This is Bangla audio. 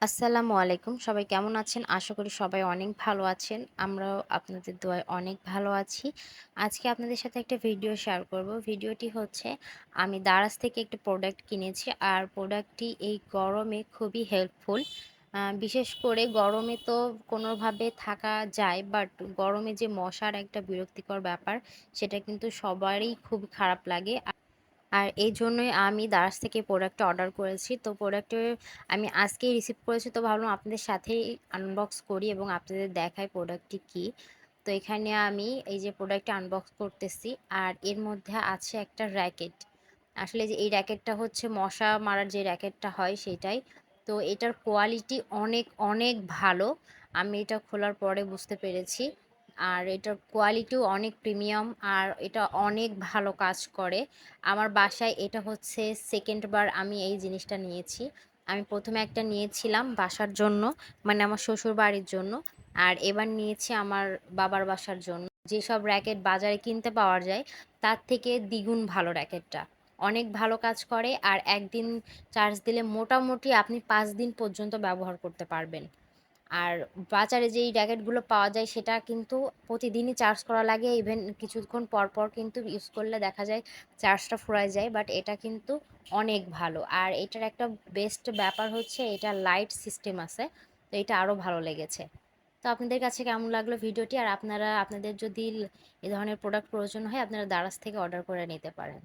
আসসালামু আলাইকুম। সবাই কেমন আছেন? আশা করি সবাই অনেক ভালো আছেন। আমরাও আপনাদের দোয়ায় অনেক ভালো আছি। আজকে আপনাদের সাথে একটা ভিডিও শেয়ার করব। ভিডিওটি হচ্ছে আমি দারাজ থেকে একটা প্রোডাক্ট কিনেছি। আর প্রোডাক্টটি এই গরমে খুবই হেল্পফুল। বিশেষ করে গরমে তো কোনোভাবে থাকা যায়, বাট গরমে যে মশার একটা বিরক্তিকর ব্যাপার, সেটা কিন্তু সবারই খুব খারাপ লাগে। আর এই জন্যই আমি দারাজ থেকে প্রোডাক্টটা অর্ডার করেছি। তো প্রোডাক্টের আমি আজকেই রিসিভ করেছি, তো ভাবলাম আপনাদের সাথেই আনবক্স করি এবং আপনাদের দেখাই প্রোডাক্টটি কী। তো এখানে আমি এই যে প্রোডাক্টটা আনবক্স করতেছি, আর এর মধ্যে আছে একটা র্যাকেট। আসলে যে এই র্যাকেটটা হচ্ছে মশা মারার যে র্যাকেটটা হয় সেটাই। তো এটার কোয়ালিটি অনেক অনেক ভালো। আমি এটা খোলার পরে বুঝতে পেরেছি। আর এটার কোয়ালিটিও অনেক প্রিমিয়াম, আর এটা অনেক ভালো কাজ করে। আমার বাসায় এটা হচ্ছে সেকেন্ড বার আমি এই জিনিসটা নিয়েছি। আমি প্রথমে একটা নিয়েছিলাম বাসার জন্য, মানে আমার শ্বশুর বাড়ির জন্য। আর এবার নিয়েছি আমার বাবার বাসার জন্য। যেসব র্যাকেট বাজারে কিনতে পাওয়া যায় তার থেকে দ্বিগুণ ভালো র্যাকেটটা। অনেক ভালো কাজ করে, আর একদিন চার্জ দিলে মোটামুটি আপনি 5 দিন পর্যন্ত ব্যবহার করতে পারবেন। আর বাজারে যেই র্যাকেটগুলো পাওয়া যায় সেটা কিন্তু প্রতিদিনই চার্জ করা লাগে, ইভেন কিছুক্ষণ পর পর কিন্তু ইউজ করলে দেখা যায় চার্জটা ফুরায় যায়। বাট এটা কিন্তু অনেক ভালো। আর এটার একটা বেস্ট ব্যাপার হচ্ছে এটা লাইট সিস্টেম আছে, তো এটা আরও ভালো লেগেছে। তো আপনাদের কাছে কেমন লাগলো ভিডিওটি? আর আপনারা আপনাদের যদি এ ধরনের প্রোডাক্ট প্রয়োজন হয় আপনারা দারাজ থেকে অর্ডার করে নিতে পারেন।